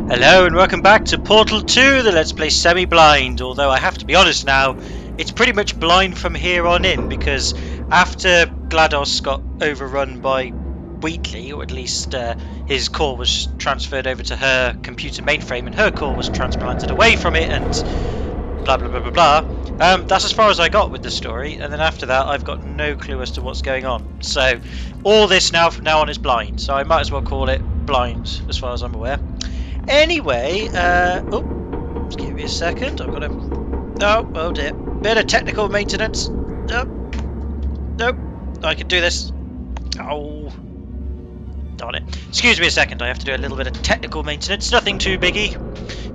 Hello and welcome back to Portal 2, the Let's Play Semi-Blind, although I have to be honest now, it's pretty much blind from here on in, because after GLaDOS got overrun by Wheatley, or at least his core was transferred over to her computer mainframe and her core was transplanted away from it and blah blah blah blah blah, that's as far as I got with the story, and then after that I've got no clue as to what's going on. So all this now from now on is blind, so I might as well call it blind as far as I'm aware. Anyway, just give me a second. I've got a... oh dear. Bit of technical maintenance. Nope. I can do this. Oh. Darn it. Excuse me a second. I have to do a little bit of technical maintenance. Nothing too biggie.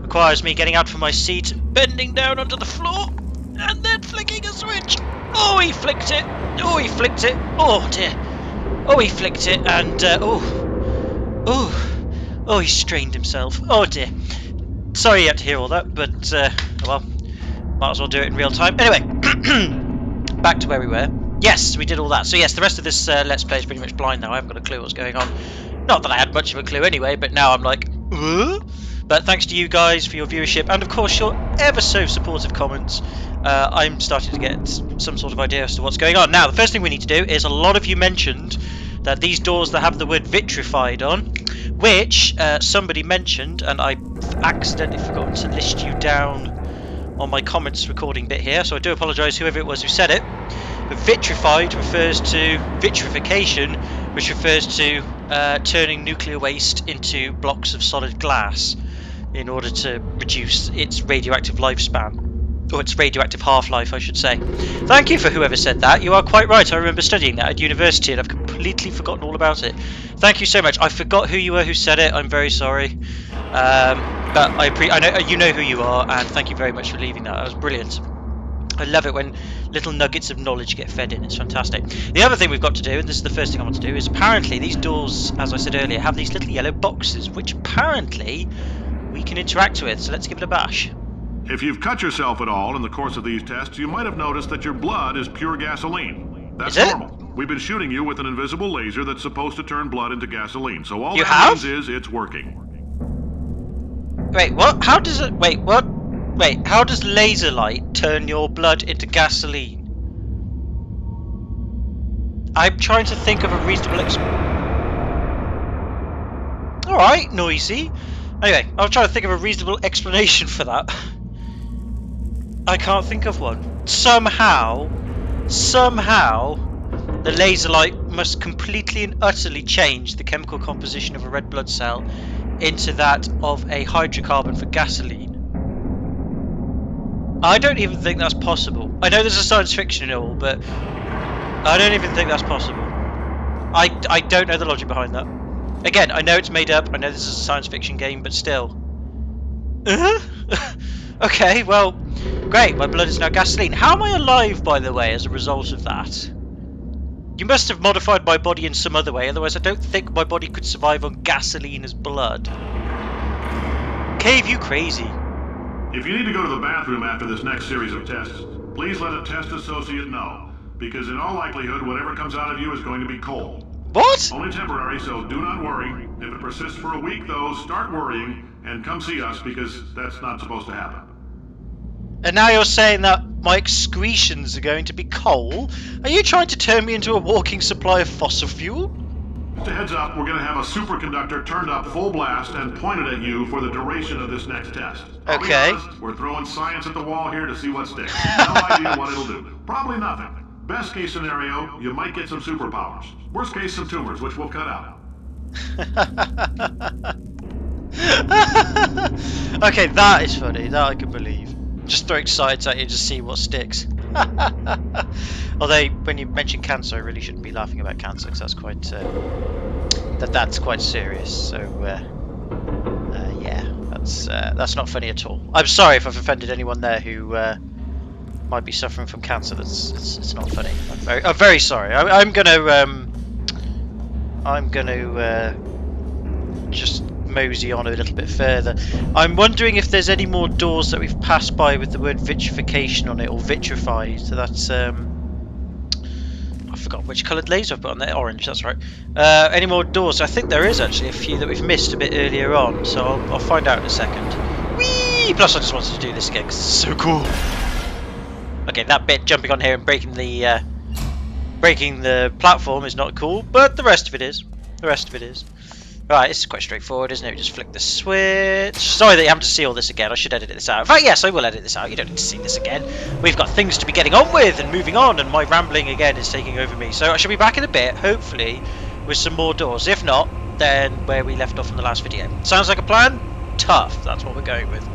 Requires me getting out from my seat, bending down onto the floor, and then flicking a switch. Oh, he flicked it. Oh, he flicked it. Oh, dear. Oh, he flicked it, and, Oh, he strained himself. Oh dear. Sorry you had to hear all that, but, well, might as well do it in real time. Anyway, back to where we were. Yes, we did all that. So yes, the rest of this Let's Play is pretty much blind now. I haven't got a clue what's going on. Not that I had much of a clue anyway, but now I'm like, But thanks to you guys for your viewership, and of course your ever so supportive comments. I'm starting to get some sort of idea as to what's going on. Now, the first thing we need to do is, a lot of you mentioned that these doors that have the word vitrified on, which somebody mentioned, and I accidentally forgot to list you down on my comments recording bit here, so I do apologise whoever it was who said it. But vitrified refers to vitrification, which refers to turning nuclear waste into blocks of solid glass in order to reduce its radioactive lifespan. Or its radioactive half-life, I should say. Thank you for whoever said that. You are quite right. I remember studying that at university and I've completely forgotten all about it. Thank you so much. I forgot who you were who said it. I'm very sorry. But I know you know who you are, and thank you very much for leaving that. That was brilliant. I love it when little nuggets of knowledge get fed in. It's fantastic. The other thing we've got to do, and this is the first thing I want to do, is apparently these doors, as I said earlier, have these little yellow boxes, which apparently we can interact with. So let's give it a bash. If you've cut yourself at all in the course of these tests, you might have noticed that your blood is pure gasoline. That's normal. We've been shooting you with an invisible laser that's supposed to turn blood into gasoline. So all that means is it's working. Wait, what? How does it... Wait, what? Wait, how does laser light turn your blood into gasoline? I'm trying to think of a reasonable Alright, noisy. Anyway, I was trying to think of a reasonable explanation for that. I can't think of one. Somehow, the laser light must completely and utterly change the chemical composition of a red blood cell into that of a hydrocarbon for gasoline. I don't even think that's possible. I know there's a science fiction and all, but I don't even think that's possible. I don't know the logic behind that. Again, I know it's made up, I know this is a science fiction game, but still. Okay, well, great, my blood is now gasoline. How am I alive, by the way, as a result of that? You must have modified my body in some other way, otherwise I don't think my body could survive on gasoline as blood. Cave, you crazy. If you need to go to the bathroom after this next series of tests, please let a test associate know, because in all likelihood, whatever comes out of you is going to be coal. What? Only temporary, so do not worry. If it persists for a week, though, start worrying and come see us, because that's not supposed to happen. And now you're saying that my excretions are going to be coal? Are you trying to turn me into a walking supply of fossil fuel? Just a heads up, we're going to have a superconductor turned up full blast and pointed at you for the duration of this next test. I'll be honest, we're throwing science at the wall here to see what sticks. No idea what it'll do. Probably nothing. Best case scenario, you might get some superpowers. Worst case, some tumors, which we'll cut out. Okay, that is funny. That I can believe. Just throwing science at you to see what sticks. Although, when you mention cancer, I really shouldn't be laughing about cancer, because that's quite that's quite serious. So, yeah, that's not funny at all. I'm sorry if I've offended anyone there who might be suffering from cancer. It's not funny. I'm very sorry. I'm gonna just mosey on a little bit further. I'm wondering if there's any more doors that we've passed by with the word vitrification on it, or vitrified. So that's I forgot which coloured laser I've put on there. Orange, that's right. Any more doors? I think there is actually a few that we've missed a bit earlier on, so I'll find out in a second. Whee! Plus I just wanted to do this again because it's so cool. Okay, that bit jumping on here and breaking the platform is not cool, but the rest of it is. The rest of it is. Right, this is quite straightforward, isn't it? We just flick the switch. Sorry that you have to see all this again. I should edit this out. In fact, yes, I will edit this out. You don't need to see this again. We've got things to be getting on with and moving on, and my rambling again is taking over me. So I shall be back in a bit, hopefully, with some more doors. If not, then where we left off in the last video. Sounds like a plan? Tough. That's what we're going with.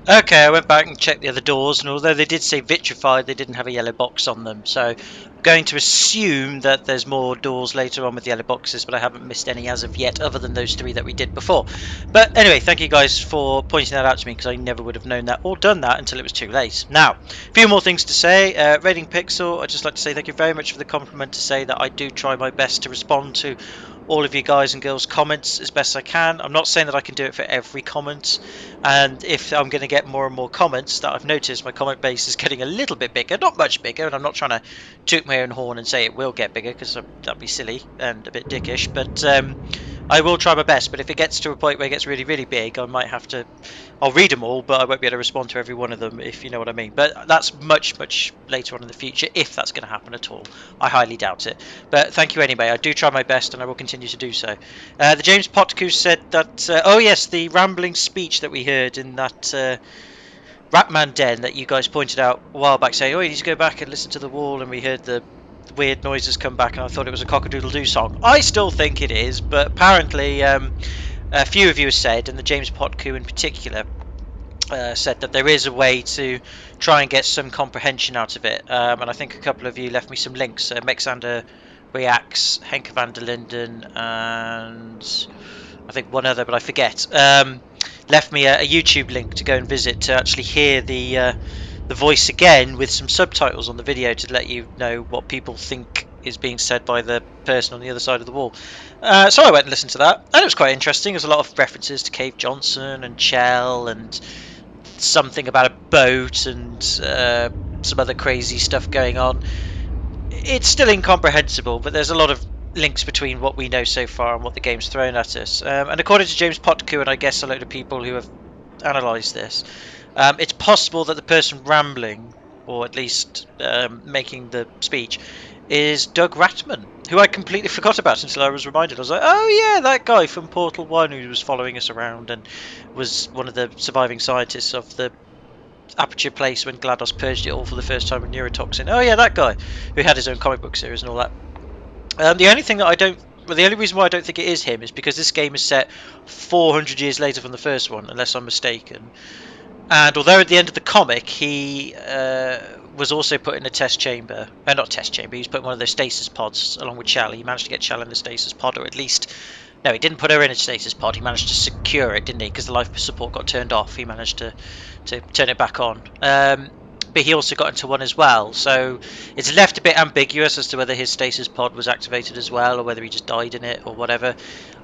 Okay, I went back and checked the other doors, and although they did say vitrified, they didn't have a yellow box on them. So I'm going to assume that there's more doors later on with yellow boxes, but I haven't missed any as of yet, other than those 3 that we did before. But anyway, thank you guys for pointing that out to me, because I never would have known that or done that until it was too late. Now, a few more things to say. Rating Pixel, I'd just like to say thank you very much for the compliment to say that I do try my best to respond to all of you guys and girls comments as best I can. I'm not saying that I can do it for every comment, and if I'm going to get more and more comments, that I've noticed my comment base is getting a little bit bigger, not much bigger, and I'm not trying to toot my own horn and say it will get bigger, because that'd be silly and a bit dickish, but I will try my best. But if it gets to a point where it gets really, really big, I might have to, I'll read them all, but I won't be able to respond to every one of them, if you know what I mean. But that's much, much later on in the future, if that's going to happen at all. I highly doubt it. But thank you anyway. I do try my best, and I will continue to do so. The James Potku said that, oh yes, the rambling speech that we heard in that Ratman Den that you guys pointed out a while back, saying, oh, you need to go back and listen to the wall, and we heard the weird noises come back, and I thought it was a cock-a-doodle-doo song. I still think it is, but apparently a few of you have said, and the James Potku in particular, said that there is a way to try and get some comprehension out of it, and I think a couple of you left me some links. Mexander Reacts, Henk van der Linden, and I think one other, but I forget, left me a YouTube link to go and visit to actually hear the voice again with some subtitles on the video to let you know what people think is being said by the person on the other side of the wall. So I went and listened to that, and it was quite interesting. There's a lot of references to Cave Johnson and Chell and something about a boat and some other crazy stuff going on. It's still incomprehensible, but there's a lot of links between what we know so far and what the game's thrown at us. And according to James Potku, and I guess a load of people who have analysed this, it's possible that the person rambling, or at least making the speech, is Doug Ratman, who I completely forgot about until I was reminded. I was like, oh yeah, that guy from Portal 1 who was following us around and was one of the surviving scientists of the Aperture place when GLaDOS purged it all for the first time with neurotoxin. Oh yeah, that guy who had his own comic book series and all that. The only thing that the only reason why I don't think it is him is because this game is set 400 years later from the first one, unless I'm mistaken. And although at the end of the comic he was also put in a test chamber, not test chamber, he was put in one of those stasis pods along with Chell. He managed to get Chell in the stasis pod, or at least, no, he didn't put her in a stasis pod, he managed to secure it, didn't he? Because the life support got turned off, he managed to turn it back on. But he also got into one as well, so it's left a bit ambiguous as to whether his stasis pod was activated as well, or whether he just died in it, or whatever.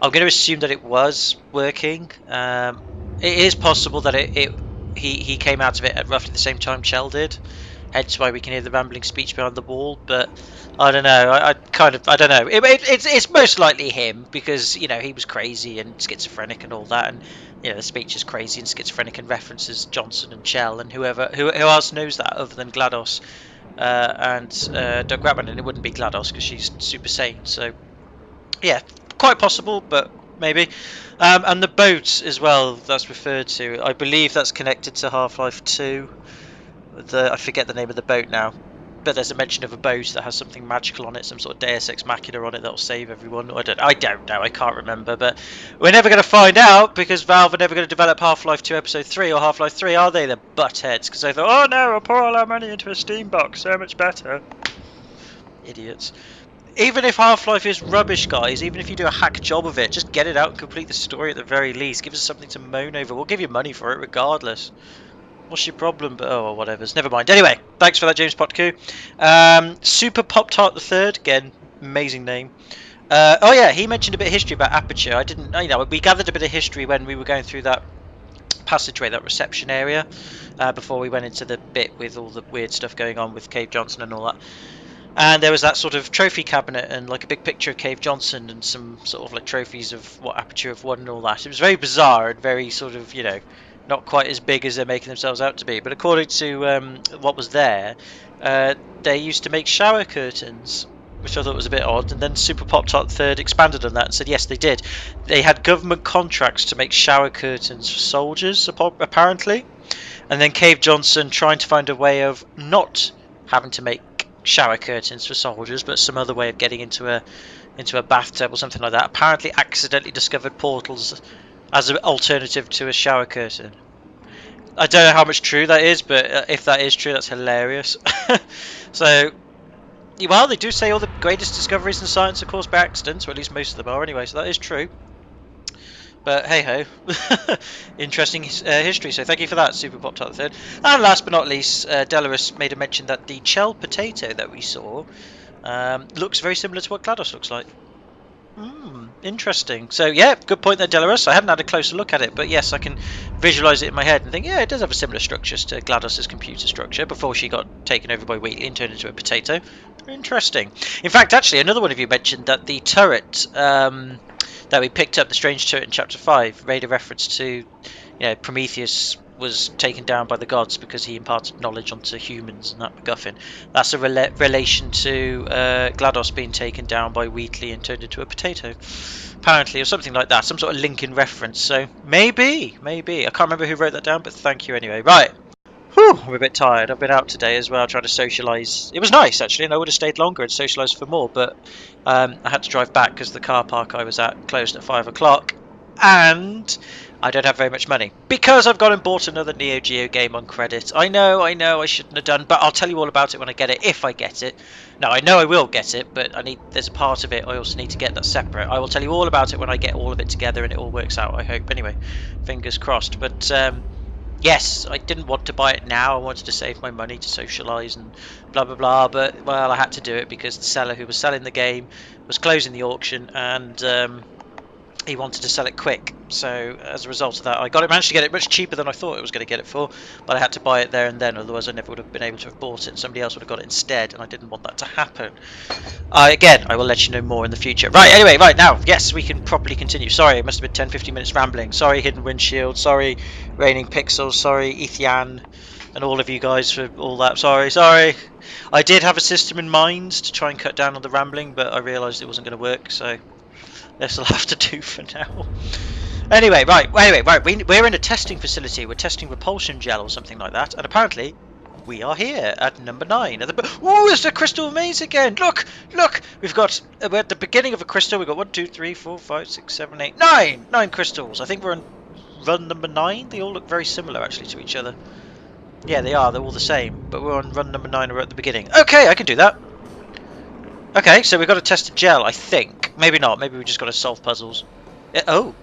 I'm going to assume that it was working. It is possible that he came out of it at roughly the same time Chell did, hence why we can hear the rambling speech behind the wall. But I don't know. I don't know. It's most likely him, because you know he was crazy and schizophrenic and all that, and you know the speech is crazy and schizophrenic and references Johnson and Chell and who else knows that other than GLaDOS and Doug Ratman, and it wouldn't be GLaDOS because she's super sane. So yeah, quite possible, but maybe. And the boat as well that's referred to, I believe that's connected to Half-Life 2. I forget the name of the boat now, but there's a mention of a boat that has something magical on it, some sort of Deus Ex Machina on it that'll save everyone. I don't know, I can't remember, but we're never going to find out, because Valve are never going to develop Half-Life 2 Episode 3 or Half-Life 3, are they? The buttheads, because they thought, oh no, we'll pour all our money into a Steam box, so much better. Idiots. Even if Half-Life is rubbish, guys, even if you do a hack job of it, just get it out and complete the story at the very least. Give us something to moan over. We'll give you money for it regardless. What's your problem? But oh, whatever. Never mind. Anyway, thanks for that, James Potku. Super Pop Tart the Third, again, amazing name. Oh yeah, he mentioned a bit of history about Aperture. I didn't, you know, we gathered a bit of history when we were going through that passageway, that reception area, before we went into the bit with all the weird stuff going on with Cave Johnson and all that. And there was that sort of trophy cabinet and like a big picture of Cave Johnson and some sort of like trophies of what Aperture have won and all that. It was very bizarre and very sort of, you know, not quite as big as they're making themselves out to be. But according to what was there, they used to make shower curtains, which I thought was a bit odd. And then Super Pop Tart 3rd expanded on that and said yes, they did. They had government contracts to make shower curtains for soldiers, apparently. And then Cave Johnson trying to find a way of not having to make shower curtains for soldiers, but some other way of getting into a bathtub or something like that. Apparently accidentally discovered portals as an alternative to a shower curtain. I don't know how much true that is, but if that is true, that's hilarious. So, well, they do say all the greatest discoveries in science are caused by accidents, or at least most of them are anyway, so that is true. But hey ho, interesting history. So thank you for that, Super Pop Tart 3rd. And last but not least, Delarus made a mention that the Chell potato that we saw looks very similar to what GLaDOS looks like. Interesting. So yeah, good point there, Delarus. I hadn't had a closer look at it, but yes, I can visualise it in my head and think, yeah, it does have a similar structure to GLaDOS's computer structure before she got taken over by Wheatley and turned into a potato. Interesting. In fact, actually, another one of you mentioned that the turret that we picked up, the strange turret in Chapter 5, made a reference to, you know, Prometheus was taken down by the gods because he imparted knowledge onto humans and that MacGuffin. That's a relation to GLaDOS being taken down by Wheatley and turned into a potato, apparently, or something like that. Some sort of link in reference. So maybe. I can't remember who wrote that down, but thank you anyway. Right. Whew, I'm a bit tired. I've been out today as well, trying to socialise. It was nice, actually, and I would have stayed longer and socialised for more, but I had to drive back because the car park I was at closed at 5 o'clock, and I don't have very much money because I've gone and bought another Neo Geo game on credit. I know, I shouldn't have done, but I'll tell you all about it when I get it, if I get it. Now, I know I will get it, but there's a part of it I also need to get that's separate. I will tell you all about it when I get all of it together and it all works out, I hope. Anyway, fingers crossed. But yes, I didn't want to buy it now. I wanted to save my money to socialise and blah blah blah, but well, I had to do it because the seller who was selling the game was closing the auction, and he wanted to sell it quick. So as a result of that, I managed to get it much cheaper than I thought it was going to get it for, but I had to buy it there and then, otherwise I never would have been able to have bought it and somebody else would have got it instead, and I didn't want that to happen. Again, I will let you know more in the future. Right, anyway, right now, yes, we can properly continue. Sorry, it must have been 10-15 minutes rambling. Sorry, Hidden Windshield. Sorry, Raining Pixels. Sorry, Ethian, and all of you guys for all that. Sorry. I did have a system in mind to try and cut down on the rambling, but I realised it wasn't going to work, so this will have to do for now. Anyway, right. We're in a testing facility. We're testing repulsion gel or something like that, and apparently we are here at number 9. Oh, it's the crystal maze again. Look. We're at the beginning of a crystal. We've got 1, 2, 3, 4, 5, 6, 7, 8, 9 crystals. I think we're on run number 9. They all look very similar actually to each other. Yeah, they are. They're all the same. But we're on run number 9. We're at the beginning. Okay, I can do that. Okay, so we've got to test a gel, I think. Maybe not. Maybe we just got to solve puzzles. Oh.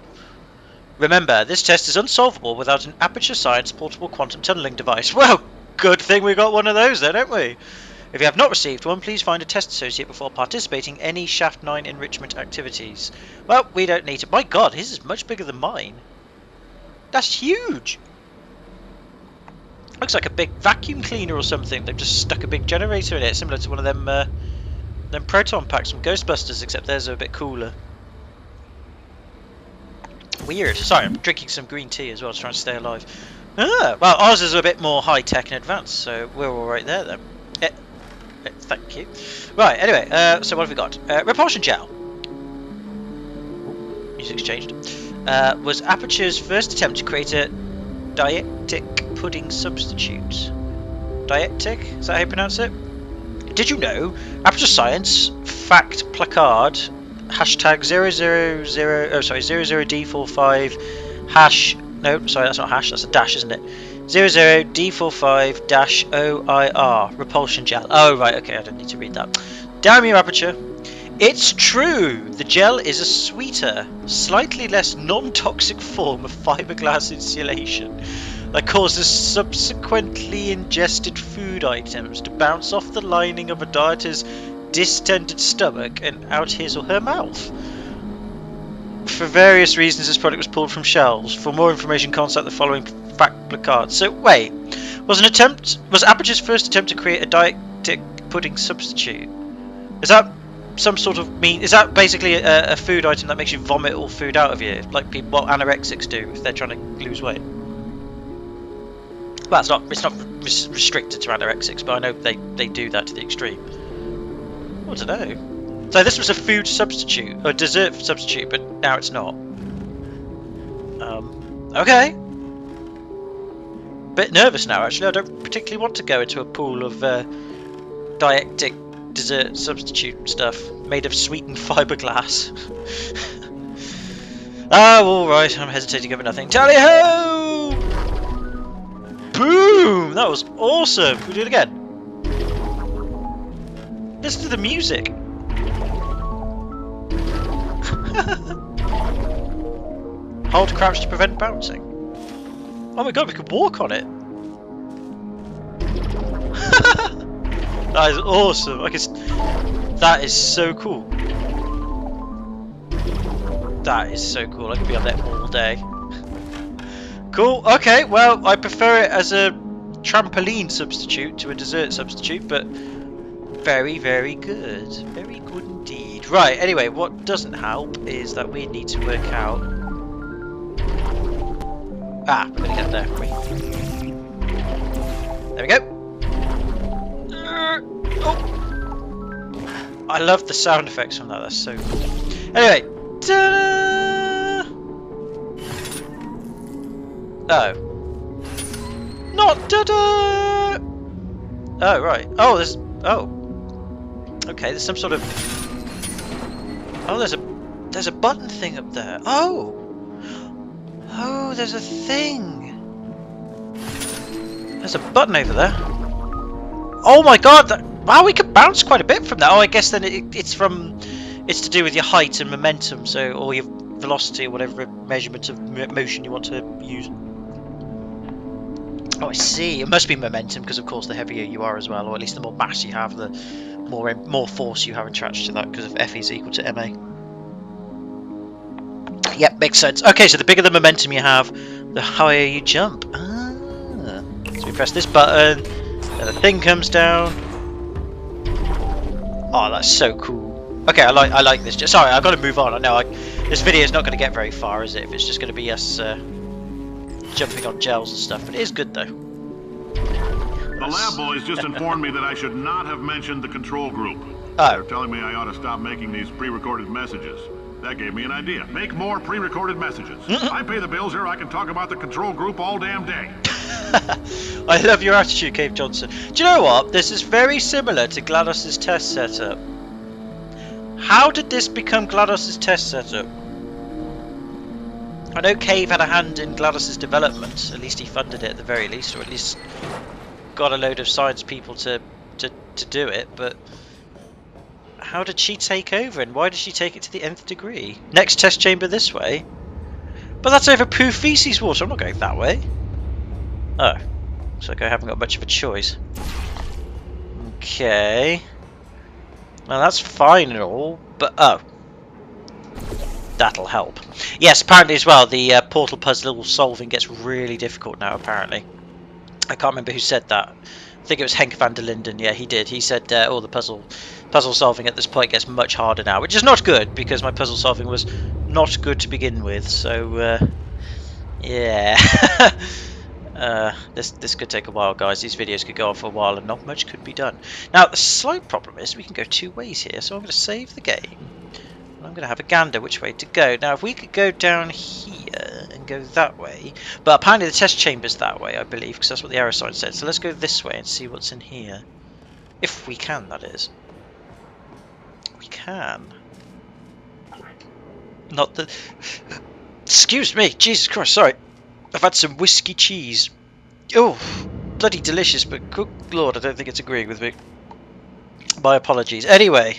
Remember, this test is unsolvable without an Aperture Science portable quantum tunneling device. Well, good thing we got one of those then, don't we? If you have not received one, please find a test associate before participating in any Shaft 9 enrichment activities. Well, we don't need to. My god, his is much bigger than mine. That's huge. Looks like a big vacuum cleaner or something. They've just stuck a big generator in it, similar to one of them proton packs from Ghostbusters, except theirs are a bit cooler. Weird. Sorry, I'm drinking some green tea as well to try and stay alive. Well, ours is a bit more high-tech and advanced, so we're all right there then. Thank you. Right, anyway, so what have we got? Repulsion gel. Ooh, music's changed. Was Aperture's first attempt to create a dietetic pudding substitute. Dietetic? Is that how you pronounce it? Did you know Aperture Science fact placard hashtag 00D45 hash, no, sorry, that's not hash, that's a dash, isn't it? 00D45-OIR repulsion gel. Oh right, okay, I don't need to read that. Damn you, Aperture. It's true, the gel is a sweeter, slightly less non-toxic form of fiberglass insulation that causes subsequently ingested food items to bounce off the lining of a dieter's distended stomach and out his or her mouth. For various reasons, this product was pulled from shelves. For more information, contact the following fact placard. So wait, was Aperture's first attempt to create a dietetic pudding substitute? Is that some sort of mean? Is that basically a food item that makes you vomit all food out of you, like people, what anorexics do if they're trying to lose weight? Well, it's not restricted to anorexics, but I know they do that to the extreme. I don't know. So this was a food substitute, or dessert substitute, but now it's not. Okay. Bit nervous now, actually. I don't particularly want to go into a pool of dietetic dessert substitute stuff made of sweetened fiberglass. Oh, alright, I'm hesitating over nothing. Tally ho! Boom! That was awesome! Can we do it again? Listen to the music. Hold crouch to prevent bouncing. Oh my god, we could walk on it. That is awesome. That is so cool. That is so cool. I could be on there all day. Cool. Okay, well, I prefer it as a trampoline substitute to a dessert substitute, but very, very good. Very good indeed. Right, anyway, what doesn't help is that we need to work out... Ah, we're going to get there, aren't we? There we go. Oh. I love the sound effects from that, that's so cool. Anyway. Ta-da! Oh. Not ta-da! Oh, right. Oh, there's... Oh. Okay, there's some sort of... Oh, there's a button thing up there. Oh! Oh, there's a thing! There's a button over there. Oh my god! Wow, we could bounce quite a bit from that. Oh, I guess then it's to do with your height and momentum, so, or your velocity or whatever measurement of motion you want to use. Oh, I see. It must be momentum because, of course, the heavier you are as well, or at least the more mass you have, the more force you have attached to that, because of F is equal to ma. Yep, makes sense. Okay, so the bigger the momentum you have, the higher you jump. Ah. So we press this button, and the thing comes down. Oh, that's so cool. Okay, I like this. Sorry, I've got to move on. I know this video is not going to get very far, is it? If it's just going to be us jumping on gels and stuff, but it is good though. The lab boys just informed me that I should not have mentioned the control group. Oh. They're telling me I ought to stop making these pre-recorded messages. That gave me an idea. Make more pre-recorded messages. I pay the bills here. I can talk about the control group all damn day. I love your attitude, Cave Johnson. Do you know what? This is very similar to GLaDOS's test setup. How did this become GLaDOS's test setup? I know Cave had a hand in GLaDOS's development. At least he funded it at the very least, or at least got a load of science people to do it, but how did she take over, and why did she take it to the nth degree? Next test chamber this way? But that's over poo feces water. I'm not going that way. Oh, looks like I haven't got much of a choice. Okay. Well, that's fine and all, but oh. That'll help. Yes, apparently as well, the portal puzzle solving gets really difficult now, apparently. I can't remember who said that. I think it was Henk van der Linden. Yeah, he did. He said, oh, the puzzle solving at this point gets much harder now, which is not good, because my puzzle solving was not good to begin with, so, yeah. This could take a while, guys. These videos could go on for a while, and not much could be done. Now, the slight problem is we can go two ways here, so I'm going to save the game. I'm going to have a gander which way to go. Now, if we could go down here and go that way, but apparently the test chamber's that way, I believe, because that's what the arrow sign said. So let's go this way and see what's in here. If we can, that is. We can. Not the... Excuse me, Jesus Christ, sorry. I've had some whiskey cheese. Oh, bloody delicious, but good lord, I don't think it's agreeing with me. My apologies. Anyway,